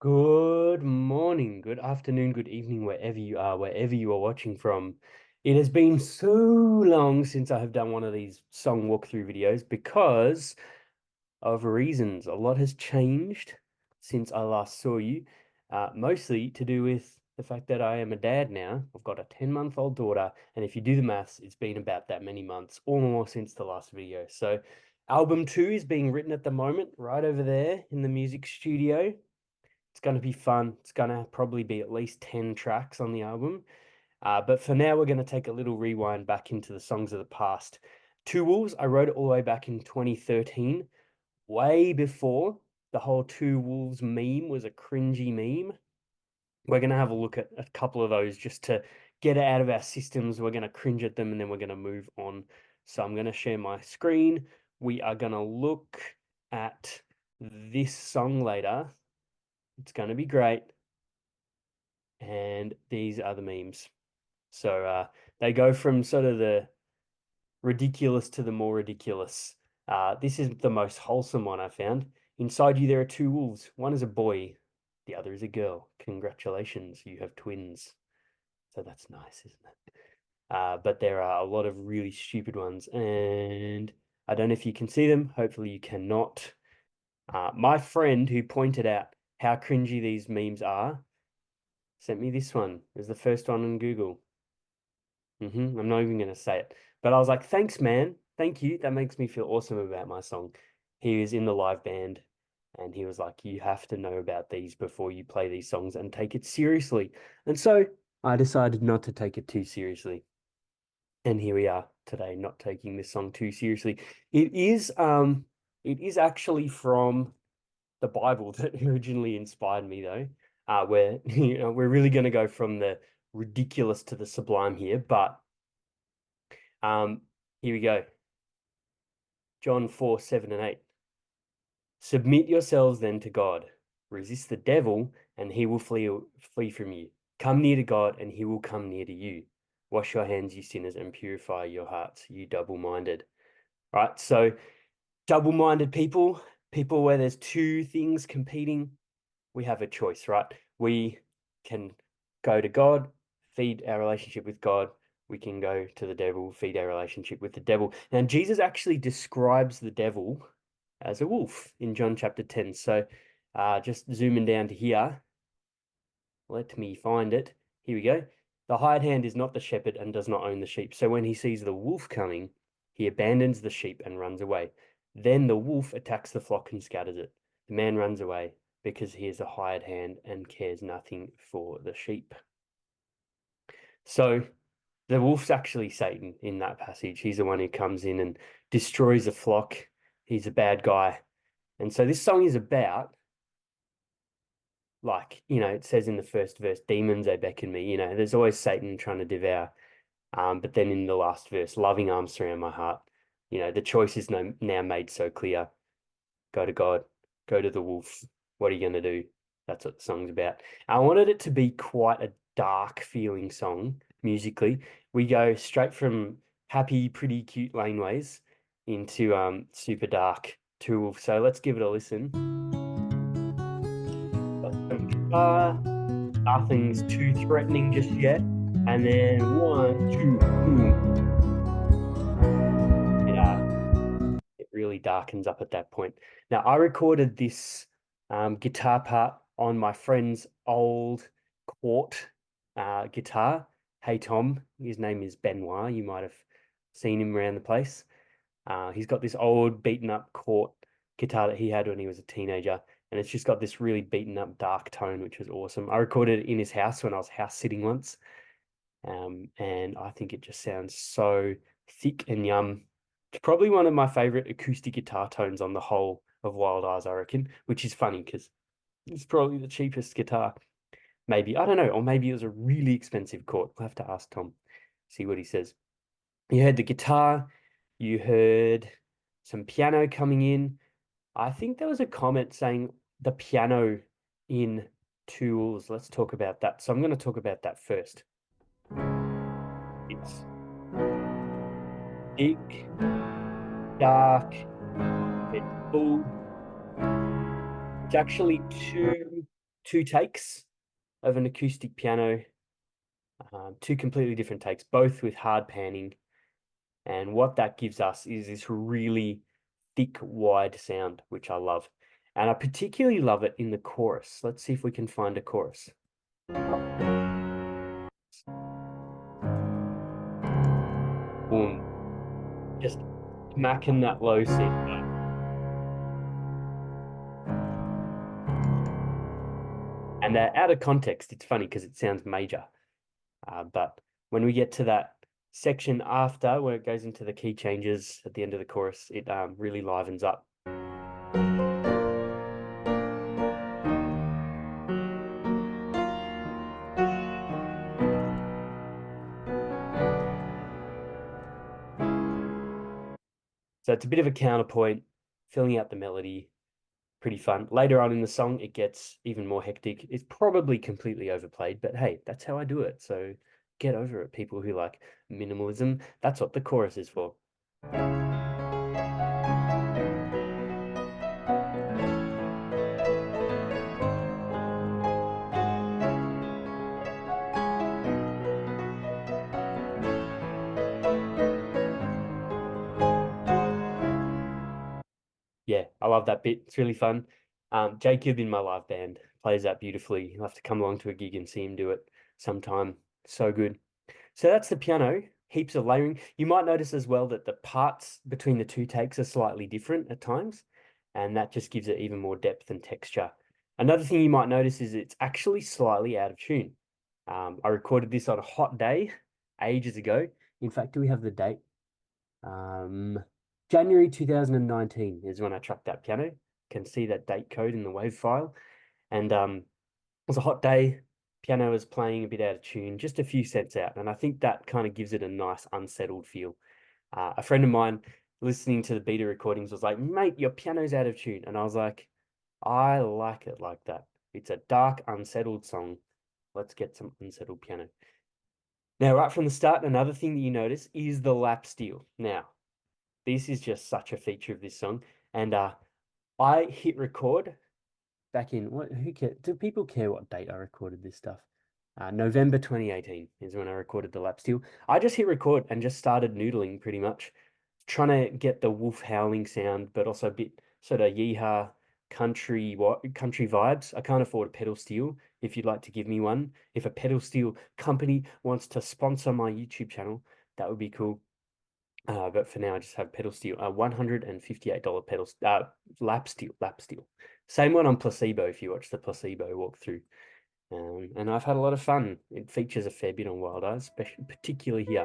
Good morning, good afternoon, good evening, wherever you are watching from. It has been so long since I have done one of these song walkthrough videos because of reasons. A lot has changed since I last saw you, mostly to do with the fact that I am a dad now. I've got a 10-month-old daughter, and if you do the maths, it's been about that many months or more since the last video. So, album two is being written at the moment, right over there in the music studio. It's going to be fun. It's going to probably be at least 10 tracks on the album. But for now, we're going to take a little rewind back into the songs of the past. Two Wolves, I wrote it all the way back in 2013, way before the whole Two Wolves meme was a cringy meme. We're going to have a look at a couple of those just to get it out of our systems. We're going to cringe at them and then we're going to move on. So I'm going to share my screen. We are going to look at this song later. It's going to be great. And these are the memes. So they go from sort of the ridiculous to the more ridiculous. This is the most wholesome one I found. Inside you, there are two wolves. One is a boy, the other is a girl. Congratulations, you have twins. So that's nice, isn't it? But there are a lot of really stupid ones, and I don't know if you can see them. Hopefully, you cannot. My friend who pointed out how cringy these memes are sent me this one. It was the first one on Google. I'm not even going to say it. But I was like, thanks, man. Thank you. That makes me feel awesome about my song. He was in the live band and he was like, you have to know about these before you play these songs and take it seriously. And so I decided not to take it too seriously. And here we are today, not taking this song too seriously. It is actually from the Bible that originally inspired me though. Where we're really going to go from the ridiculous to the sublime here, but um, here we go. John 4, 7 and 8. Submit yourselves then to God. Resist the devil, and he will flee from you. Come near to God, and he will come near to you. Wash your hands, you sinners, and purify your hearts, you double-minded. Right? So, double-minded people where there's two things competing, we have a choice, right? We can go to God, feed our relationship with God. We can go to the devil, feed our relationship with the devil. And Jesus actually describes the devil as a wolf in John chapter 10. So just zooming down to here, let me find it. Here we go. The hired hand is not the shepherd and does not own the sheep. So when he sees the wolf coming, he abandons the sheep and runs away. Then the wolf attacks the flock and scatters it. The man runs away because he is a hired hand and cares nothing for the sheep. So the wolf's actually Satan in that passage. He's the one who comes in and destroys the flock. He's a bad guy. And so this song is about, like, it says in the first verse, demons, they beckon me. There's always Satan trying to devour. But then in the last verse, loving arms surround my heart. The choice is now made so clear. Go to God, go to the wolf. What are you going to do? That's what the song's about. I wanted it to be quite a dark feeling song musically. We go straight from happy, pretty cute laneways into super dark Two Wolf. So let's give it a listen. Nothing's too threatening just yet. And then one, two, boom. It really darkens up at that point. Now, I recorded this guitar part on my friend's old Cort guitar. Hey, Tom. His name is Benoit. You might have seen him around the place. He's got this old beaten up Cort guitar that he had when he was a teenager. And it's just got this really beaten up dark tone, which was awesome. I recorded it in his house when I was house sitting once. And I think it just sounds so thick and yum. It's probably one of my favorite acoustic guitar tones on the whole of Wild Eyes, I reckon, which is funny because it's probably the cheapest guitar. Maybe, I don't know, or maybe it was a really expensive chord. We'll have to ask Tom, see what he says. You heard the guitar, you heard some piano coming in. I think there was a comment saying the piano in Tools. Let's talk about that. So I'm going to talk about that first. It's thick, dark, it's full. It's actually two 2 takes of an acoustic piano, 2 completely different takes, both with hard panning. And what that gives us is this really thick, wide sound, which I love. And I particularly love it in the chorus. Let's see if we can find a chorus. Boom. Just smacking that low C. And out of context, it's funny because it sounds major. But when we get to that section after, where it goes into the key changes at the end of the chorus, it really livens up. So it's a bit of a counterpoint, filling out the melody, pretty fun. Later on in the song, it gets even more hectic. It's probably completely overplayed, but hey, that's how I do it. So get over it, people who like minimalism. That's what the chorus is for. Yeah, I love that bit. It's really fun. Jacob in my live band plays that beautifully. You'll have to come along to a gig and see him do it sometime. So good. So that's the piano, heaps of layering. You might notice as well that the parts between the 2 takes are slightly different at times, and that just gives it even more depth and texture. Another thing you might notice is it's actually slightly out of tune. I recorded this on a hot day ages ago. In fact, do we have the date? January 2019 is when I tracked that piano. Can see that date code in the WAV file. And it was a hot day. Piano was playing a bit out of tune, just a few cents out. And I think that kind of gives it a nice unsettled feel. A friend of mine listening to the beta recordings was like, mate, your piano's out of tune. And I was like, I like it like that. It's a dark, unsettled song. Let's get some unsettled piano. Now, right from the start, another thing that you notice is the lap steel. Now, this is just such a feature of this song. And I hit record back in who care? Do people care what date I recorded this stuff? November 2018 is when I recorded the lap steel. I just hit record and just started noodling pretty much, trying to get the wolf howling sound, but also a bit sort of yeehaw country vibes. I can't afford a pedal steel. If you'd like to give me one, if a pedal steel company wants to sponsor my YouTube channel, that would be cool. But for now, I just have pedal steel, $158 pedal, lap steel. Same one on Placebo if you watch the Placebo walkthrough. And I've had a lot of fun. It features a fair bit on Wild Eyes, especially particularly here.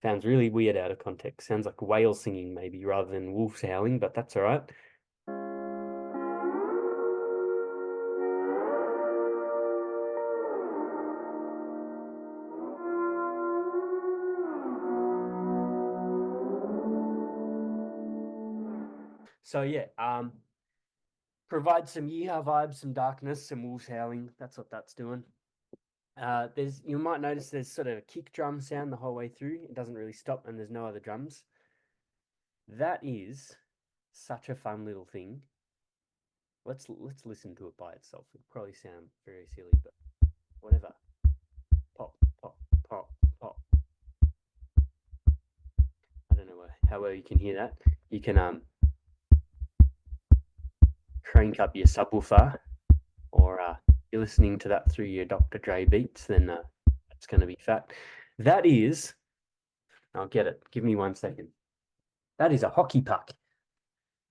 Sounds really weird out of context. Sounds like whale singing maybe rather than wolves howling, but that's all right. So yeah, provide some yeehaw vibes, some darkness, some wolves howling. That's what that's doing. You might notice there's sort of a kick drum sound the whole way through. It doesn't really stop, and there's no other drums. That is such a fun little thing. Let's listen to it by itself. It'll probably sound very silly, but whatever. Pop, pop, pop, pop. I don't know how well you can hear that. You can crank up your subwoofer, or you're listening to that through your Dr. Dre beats, then that's going to be fat. That is, I'll get it. Give me 1 second. That is a hockey puck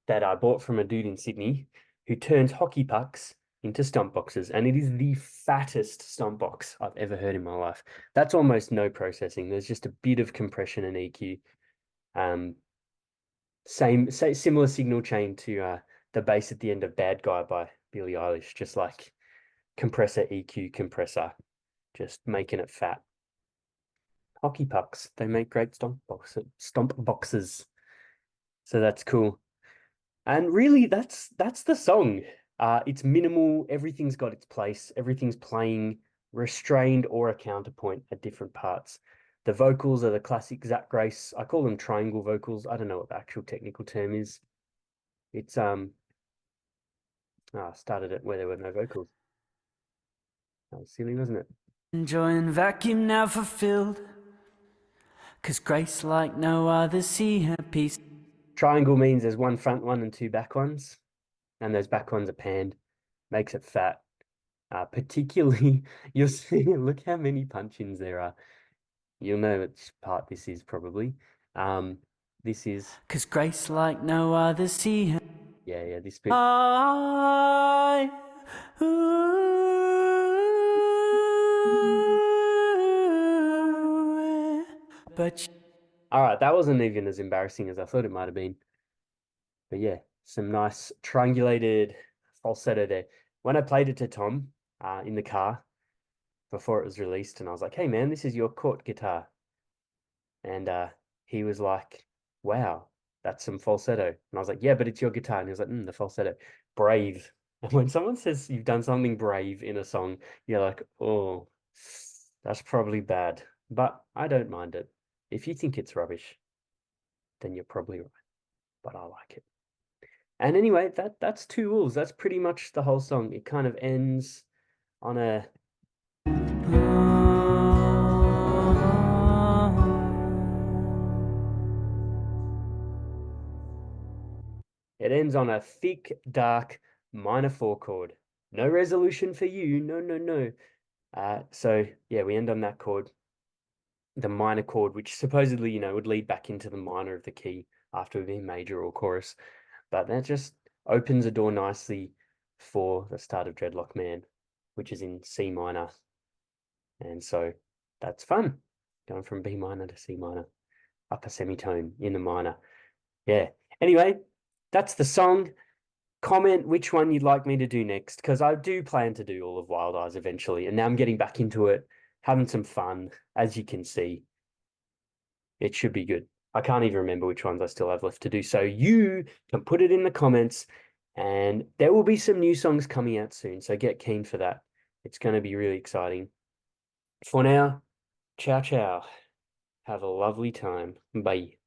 that I bought from a dude in Sydney who turns hockey pucks into stomp boxes, and it is the fattest stomp box I've ever heard in my life. That's almost no processing. There's just a bit of compression and EQ. Similar signal chain to the bass at the end of Bad Guy by Billie Eilish, just like compressor, EQ, compressor, just making it fat. Hockey pucks, they make great stomp boxes. So that's cool. And really, that's the song. It's minimal. Everything's got its place. Everything's playing restrained or a counterpoint at different parts. The vocals are the classic Zach Grace. I call them triangle vocals. I don't know what the actual technical term is. It's started it where there were no vocals. That was silly, wasn't it? Enjoying vacuum now fulfilled, 'cause grace like no other see her peace. Triangle means there's one front one and two back ones, and those back ones are panned, makes it fat. Particularly, you'll see, look how many punch-ins there are. You'll know which part this is probably. This is, 'Cause grace like no other see her. yeah, this bit. I, but All right, that wasn't even as embarrassing as I thought it might have been. But yeah, some nice triangulated falsetto there. When I played it to Tom in the car before it was released, and I was like, "Hey man, this is your Cort guitar," and he was like, "Wow, that's some falsetto." And I was like, "Yeah, but it's your guitar." And he was like, "The falsetto, brave." And when someone says you've done something brave in a song, you're like, "Oh, that's probably bad," but I don't mind it. If you think it's rubbish, then you're probably right. But I like it. And anyway, that's Two Wolves. That's pretty much the whole song. It kind of ends on a thick, dark minor four chord. No resolution for you. No, no, no. So yeah, we end on that chord, the minor chord, which supposedly, would lead back into the minor of the key after being major or chorus. But that just opens a door nicely for the start of Dreadlock Man, which is in C minor. And so that's fun. Going from B minor to C minor, upper semitone in the minor. Yeah. Anyway, that's the song. Comment which one you'd like me to do next, because I do plan to do all of Wild Eyes eventually. And now I'm getting back into it, having some fun, as you can see. It should be good. I can't even remember which ones I still have left to do. So you can put it in the comments, and there will be some new songs coming out soon. So get keen for that. It's going to be really exciting. For now, ciao, ciao. Have a lovely time. Bye.